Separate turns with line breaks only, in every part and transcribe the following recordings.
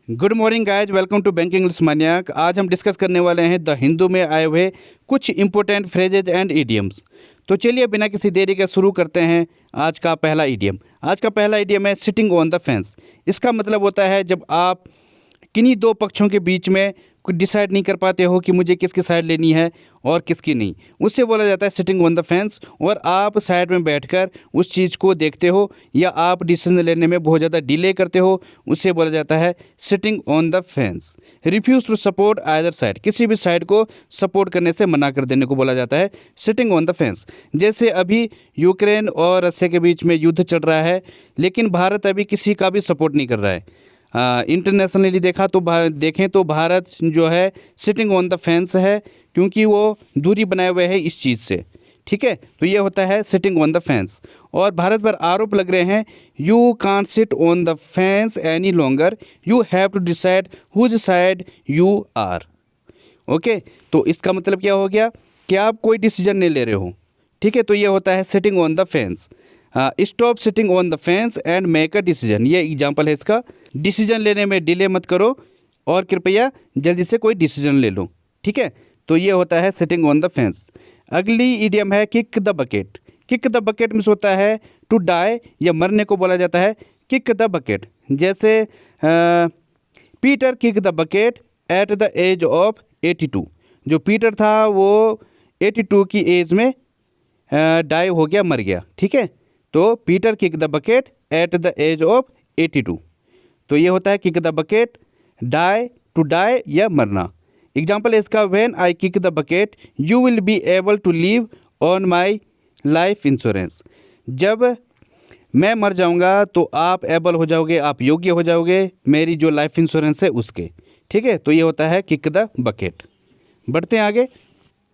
Good morning guys, welcome to banking English Maniac. आज हम discuss करने वाले हैं द हिंदू में आए हुए कुछ इंपॉर्टेंट फ्रेजेज एंड इडियम्स। तो चलिए बिना किसी देरी के शुरू करते हैं। आज का पहला इडियम है सिटिंग ऑन द फेंस। इसका मतलब होता है जब आप किन्हीं दो पक्षों के बीच में कुछ डिसाइड नहीं कर पाते हो कि मुझे किसकी साइड लेनी है और किसकी नहीं, उससे बोला जाता है सिटिंग ऑन द फेंस। और आप साइड में बैठकर उस चीज़ को देखते हो या आप डिसीजन लेने में बहुत ज़्यादा डिले करते हो, उससे बोला जाता है sitting on the fence. Refuse to support either side, किसी भी साइड को सपोर्ट करने से मना कर देने को बोला जाता है सिटिंग ऑन द फेंस। जैसे अभी यूक्रेन और रशिया के बीच में युद्ध चल रहा है, लेकिन भारत अभी किसी का भी सपोर्ट नहीं कर रहा है। इंटरनेशनली देखें तो भारत जो है सिटिंग ऑन द फेंस है, क्योंकि वो दूरी बनाए हुए है इस चीज़ से। ठीक है, तो ये होता है सिटिंग ऑन द फेंस। और भारत पर आरोप लग रहे हैं you can't sit on the fence any longer, you have to decide whose side you are. Okay, तो इसका मतलब क्या हो गया कि आप कोई डिसीजन नहीं ले रहे हो। ठीक है, तो ये होता है sitting on the fence. Stop sitting on the fence and make a decision, ये एग्जाम्पल है इसका। डिसीजन लेने में डिले मत करो और कृपया जल्दी से कोई डिसीजन ले लो। ठीक है, तो ये होता है सिटिंग ऑन द फेंस। अगली इडियम है kick the bucket. Kick the bucket means होता है टू डाई, या मरने को बोला जाता है किक द बकेट। जैसे Peter kick the bucket at the age of 82। जो पीटर था वो 82 की एज में डाई हो गया, मर गया। ठीक है, तो Peter kick the bucket at the age of 82। तो ये होता है kick the bucket, die, to die या मरना। एग्जाम्पल है इसका, when I kick the bucket you will be able to live on my life insurance. जब मैं मर जाऊंगा तो आप एबल हो जाओगे, आप योग्य हो जाओगे मेरी जो लाइफ इंश्योरेंस है उसके। ठीक है, तो ये होता है किक द बकेट। बढ़ते हैं आगे।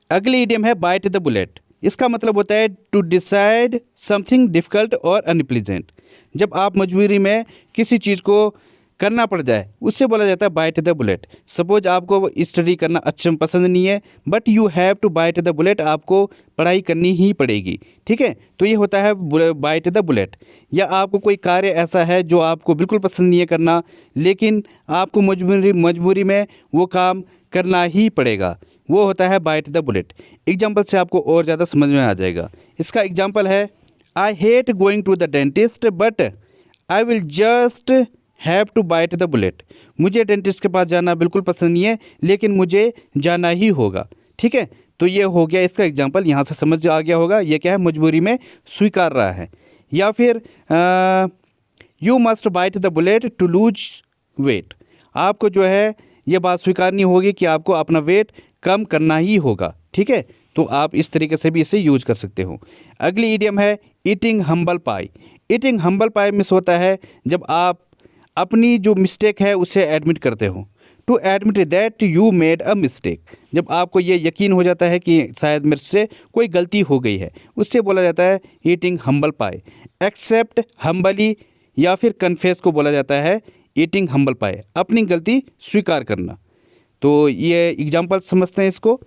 अगली इडियम है बाइट द बुलेट। इसका मतलब होता है टू डिसाइड समथिंग डिफ़िकल्ट और अनप्लीजेंट। जब आप मजबूरी में किसी चीज़ को करना पड़ जाए उससे बोला जाता है बाइट द बुलेट। सपोज आपको स्टडी करना अच्छा पसंद नहीं है, but you have to bite the bullet, आपको पढ़ाई करनी ही पड़ेगी। ठीक है, तो ये होता है बाइट द बुलेट। या आपको कोई कार्य ऐसा है जो आपको बिल्कुल पसंद नहीं है करना, लेकिन आपको मजबूरी में वो काम करना ही पड़ेगा, वो होता है बाइट द बुलेट। एग्जाम्पल से आपको और ज़्यादा समझ में आ जाएगा। इसका एग्जाम्पल है, I hate going to the dentist but I will just have to bite the bullet. मुझे डेंटिस्ट के पास जाना बिल्कुल पसंद नहीं है, लेकिन मुझे जाना ही होगा। ठीक है, तो ये हो गया इसका एग्जाम्पल। यहाँ से समझ आ गया होगा ये क्या है, मजबूरी में स्वीकार रहा है। या फिर you must bite the bullet to lose weight. आपको जो है ये बात स्वीकारनी होगी कि आपको अपना वेट कम करना ही होगा। ठीक है, तो आप इस तरीके से भी इसे यूज कर सकते हो। अगली इडियम है ईटिंग हम्बल पाई। ईटिंग हम्बल पाई मिस होता है जब आप अपनी जो मिस्टेक है उसे एडमिट करते हो। To admit that you made a mistake, जब आपको ये यकीन हो जाता है कि शायद मेरे से कोई गलती हो गई है, उससे बोला जाता है ईटिंग हम्बल पाई। एक्सेप्ट हम्बली या फिर कन्फेस को बोला जाता है ईटिंग हम्बल पाई, अपनी गलती स्वीकार करना। तो ये एग्जाम्पल समझते हैं इसको।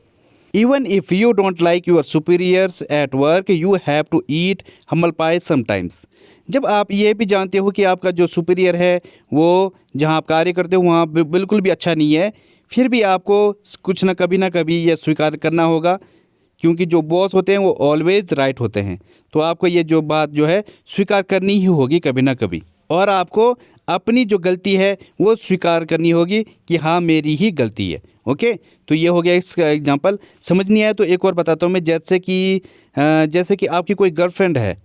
Even if you don't like your superiors at work you have to eat humble pie sometimes. जब आप ये भी जानते हो कि आपका जो सुपीरियर है वो जहाँ आप कार्य करते हो वहाँ बिल्कुल भी अच्छा नहीं है, फिर भी आपको कुछ ना कभी ये स्वीकार करना होगा, क्योंकि जो बॉस होते हैं वो ऑलवेज राइट होते हैं। तो आपको ये जो बात जो है स्वीकार करनी ही होगी कभी ना कभी, और आपको अपनी जो गलती है वो स्वीकार करनी होगी कि हाँ मेरी ही गलती है। ओके, तो ये हो गया इसका एग्जांपल। समझ नहीं आया तो एक और बताता हूँ मैं। जैसे कि आपकी कोई गर्लफ्रेंड है,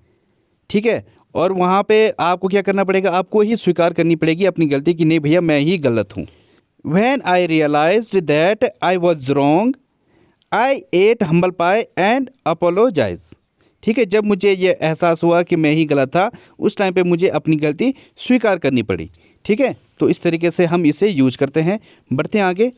ठीक है, और वहाँ पे आपको क्या करना पड़ेगा, आपको ही स्वीकार करनी पड़ेगी अपनी गलती कि नहीं भैया मैं ही गलत हूँ। When I realised that I was wrong I ate humble pie and apologise. ठीक है, जब मुझे ये एहसास हुआ कि मैं ही गलत था, उस टाइम पे मुझे अपनी गलती स्वीकार करनी पड़ी। ठीक है, तो इस तरीके से हम इसे यूज करते हैं। बढ़ते हैं आगे।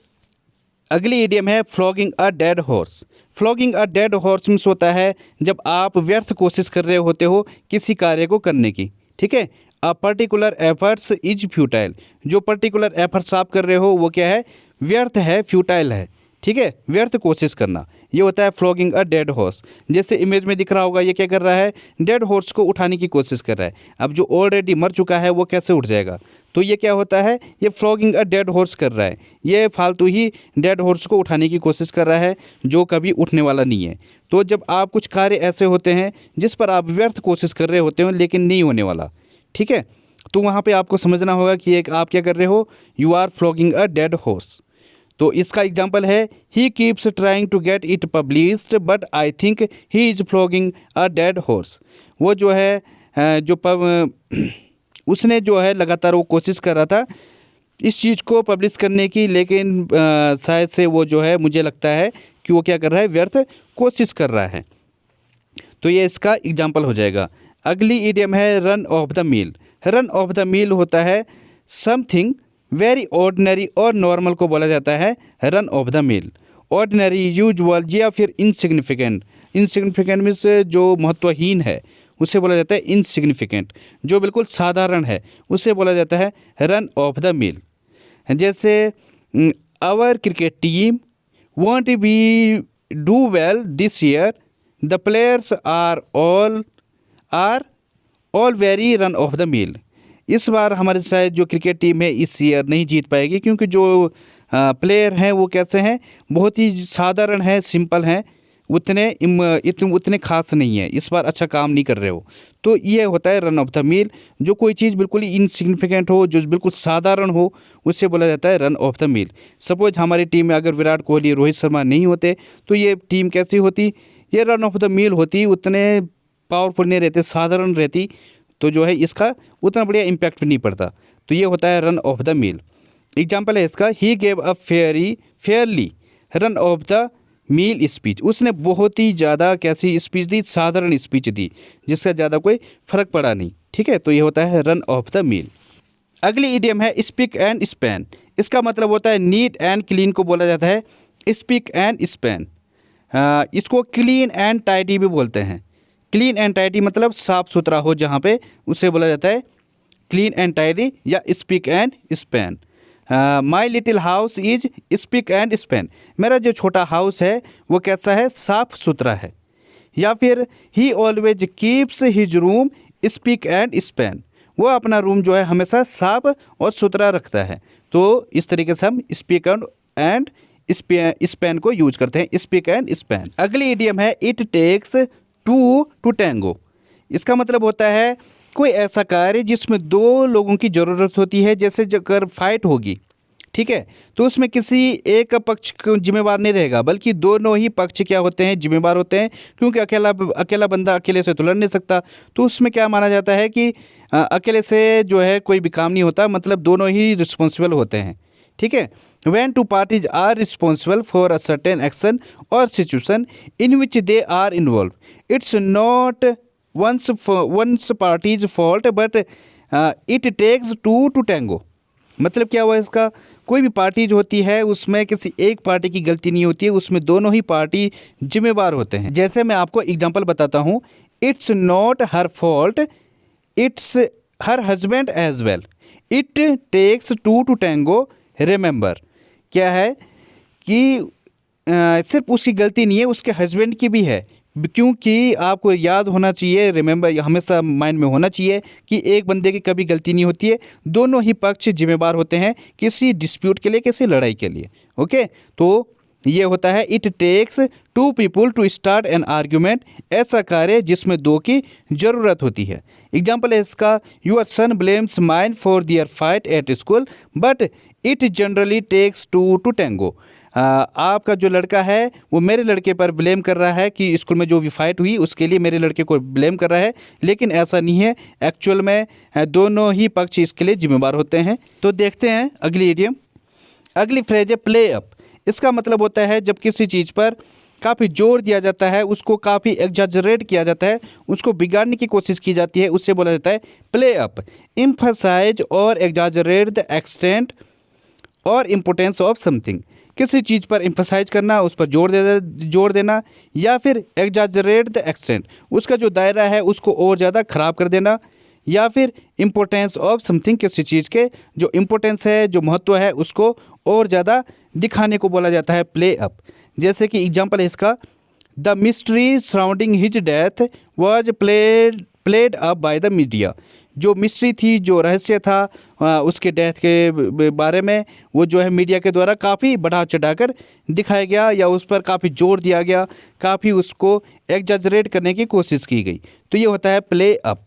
अगली इडियम है flogging a dead horse. Flogging a dead horse means होता है जब आप व्यर्थ कोशिश कर रहे होते हो किसी कार्य को करने की। ठीक है, a particular efforts is futile. जो पर्टिकुलर एफर्ट्स आप कर रहे हो वो क्या है, व्यर्थ है, फ्यूटाइल है। ठीक है, व्यर्थ कोशिश करना, ये होता है फ्लॉगिंग अ डेड हॉर्स। जैसे इमेज में दिख रहा होगा, ये क्या कर रहा है, डेड हॉर्स को उठाने की कोशिश कर रहा है। अब जो ऑलरेडी मर चुका है वो कैसे उठ जाएगा, तो ये क्या होता है, ये फ्लॉगिंग अ डेड हॉर्स कर रहा है, ये फालतू ही डेड हॉर्स को उठाने की कोशिश कर रहा है जो कभी उठने वाला नहीं है। तो जब आप कुछ कार्य ऐसे होते हैं जिस पर आप व्यर्थ कोशिश कर रहे होते हो लेकिन नहीं होने वाला, ठीक है, तो वहाँ पे आपको समझना होगा कि एक आप क्या कर रहे हो, you are flogging a dead horse. तो इसका एग्जाम्पल है, he keeps trying to get it published but I think he is flogging a dead horse. वो जो है उसने जो है लगातार वो कोशिश कर रहा था इस चीज़ को पब्लिश करने की, लेकिन शायद से वो जो है, मुझे लगता है कि वो क्या कर रहा है, व्यर्थ कोशिश कर रहा है। तो ये इसका एग्जाम्पल हो जाएगा। अगली इडियम है run of the mill. Run of the mill होता है समथिंग वेरी ऑर्डिनरी और नॉर्मल को बोला जाता है run of the mill. Ordinary, usual या फिर इनसिग्निफिकेंट। इनसिग्निफिकेंट मीन्स जो महत्वहीन है उसे बोला जाता है इनसिग्निफिकेंट। जो बिल्कुल साधारण है उसे बोला जाता है रन ऑफ द मील। जैसे our cricket team won't be do well this year, the players are all very run of the mill. इस बार हमारे शायद जो क्रिकेट टीम है इस ईयर नहीं जीत पाएगी, क्योंकि जो प्लेयर हैं वो कैसे हैं, बहुत ही साधारण हैं, सिंपल हैं, उतने खास नहीं है, इस बार अच्छा काम नहीं कर रहे हो। तो ये होता है रन ऑफ द मील। जो कोई चीज़ बिल्कुल ही इनसिग्निफिकेंट हो, जो बिल्कुल साधारण हो, उससे बोला जाता है run of the mill. Suppose हमारी टीम में अगर विराट कोहली, रोहित शर्मा नहीं होते तो ये टीम कैसी होती, ये रन ऑफ द मील होती, उतने पावरफुल नहीं रहते, साधारण रहती, तो जो है इसका उतना बढ़िया इम्पैक्ट नहीं पड़ता। तो ये होता है run of the mill. Example है इसका, he gave a fairly run of the mill speech. उसने बहुत ही ज़्यादा कैसी स्पीच दी, साधारण स्पीच दी, जिससे ज़्यादा कोई फर्क पड़ा नहीं, ठीक है। तो ये होता है रन ऑफ द मील। अगली इडियम है स्पीक एंड स्पैन। इसका मतलब होता है नीट एंड क्लीन को बोला जाता है स्पीक एंड स्पैन। इसको क्लीन एंड टाइडी भी बोलते हैं। क्लीन एंड टाइडी मतलब साफ़ सुथरा हो जहाँ पे, उससे बोला जाता है क्लीन एंड टाइडी या speak and span. My little house is speak and span. मेरा जो छोटा हाउस है वो कैसा है, साफ़ सुथरा है। या फिर ही always keeps his room speak and span. वो अपना रूम जो है हमेशा साफ और सुथरा रखता है। तो इस तरीके से हम स्पीक एंड स्पैन को यूज करते हैं, स्पीक एंड स्पैन। अगली इडियम है it takes two to tango. इसका मतलब होता है कोई ऐसा कार्य जिसमें दो लोगों की ज़रूरत होती है। जैसे अगर फाइट होगी, ठीक है, तो उसमें किसी एक का पक्ष जिम्मेवार नहीं रहेगा, बल्कि दोनों ही पक्ष क्या होते हैं, जिम्मेवार होते हैं, क्योंकि अकेला बंदा अकेले से तो लड़ नहीं सकता। तो उसमें क्या माना जाता है कि अकेले से जो है कोई भी काम नहीं होता, मतलब दोनों ही रिस्पॉन्सिबल होते हैं, ठीक है। When two parties are responsible for a certain action or situation in which they are involved, it's not one party's fault, but it takes two to tango। मतलब क्या हुआ इसका, कोई भी पार्टी जो होती है उसमें किसी एक पार्टी की गलती नहीं होती है, उसमें दोनों ही पार्टी जिम्मेवार होते हैं। जैसे मैं आपको एग्जांपल बताता हूँ, it's not her fault, it's her husband as well, it takes two to tango, remember. क्या है कि सिर्फ उसकी गलती नहीं है, उसके हस्बैंड की भी है, क्योंकि आपको याद होना चाहिए, रिमेंबर हमेशा माइंड में होना चाहिए कि एक बंदे की कभी गलती नहीं होती है, दोनों ही पक्ष जिम्मेवार होते हैं किसी डिस्प्यूट के लिए, किसी लड़ाई के लिए। ओके, तो ये होता है it takes two people to start an argument. ऐसा कार्य जिसमें दो की ज़रूरत होती है। एग्जाम्पल है इसका, your son blames mine for their fight at school but it generally takes two to tango. आपका जो लड़का है वो मेरे लड़के पर ब्लेम कर रहा है कि स्कूल में जो भी फाइट हुई उसके लिए मेरे लड़के को ब्लेम कर रहा है, लेकिन ऐसा नहीं है, एक्चुअल में दोनों ही पक्ष इसके लिए जिम्मेवार होते हैं। तो देखते हैं अगली इडियम। अगली फ्रेज है प्ले अप। इसका मतलब होता है जब किसी चीज़ पर काफ़ी जोर दिया जाता है, उसको काफ़ी एग्जैजरेट किया जाता है, उसको बिगाड़ने की कोशिश की जाती है, उससे बोला जाता है प्ले अप। एम्फसाइज और एग्जैजरेट द एक्सटेंट और इम्पोर्टेंस ऑफ समथिंग। किसी चीज़ पर एम्फसाइज करना, उस पर जोर देना, या फिर एग्जैजरेट द एक्सटेंट, उसका जो दायरा है उसको और ज़्यादा ख़राब कर देना, या फिर इम्पोर्टेंस ऑफ समथिंग, किसी चीज़ के जो इम्पोर्टेंस है, जो महत्व है, उसको और ज़्यादा दिखाने को बोला जाता है प्ले अप। जैसे कि एग्जाम्पल है इसका, the mystery surrounding his death was played up by the media. जो मिस्ट्री थी, जो रहस्य था उसके डेथ के बारे में, वो जो है मीडिया के द्वारा काफ़ी बढ़ा चढ़ाकर दिखाया गया या उस पर काफ़ी जोर दिया गया, काफ़ी उसको एग्जैजरेट करने की कोशिश की गई। तो ये होता है प्ले अप।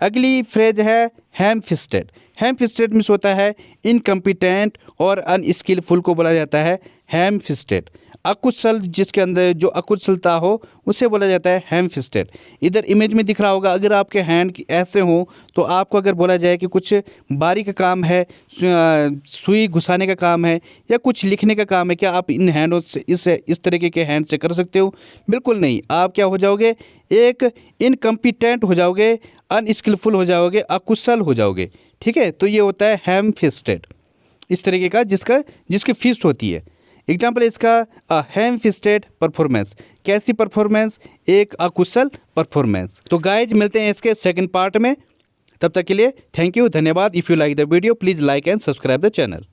अगली फ्रेज है हैम फिस्टेड। हैम फिस्टेड मीन्स होता है इनकम्पिटेंट और अनस्किलफुल को बोला जाता है हैम फिस्टेड। अकुशल, जिसके अंदर जो अकुशलता हो उसे बोला जाता है हैम फिस्टेड। इधर इमेज में दिख रहा होगा, अगर आपके हैंड ऐसे हों तो आपको अगर बोला जाए कि कुछ बारीक काम है, सुई घुसाने का काम है या कुछ लिखने का काम है, क्या आप इन हैंडों से इस तरीके के हैंड से कर सकते हो? बिल्कुल नहीं। आप क्या हो जाओगे? एक इनकम्पिटेंट हो जाओगे, अनस्किलफुल हो जाओगे, अकुशल हो जाओगे। ठीक है, तो ये होता है हैम फिस्टेड, इस तरीके का जिसकी फिस्ट होती है। एग्जाम्पल इसका, अ हैम फिस्टेड परफॉर्मेंस। कैसी परफॉर्मेंस? एक अकुशल परफॉर्मेंस। तो गाइज मिलते हैं इसके सेकंड पार्ट में, तब तक के लिए थैंक यू, धन्यवाद। If you like the video please like and subscribe the channel.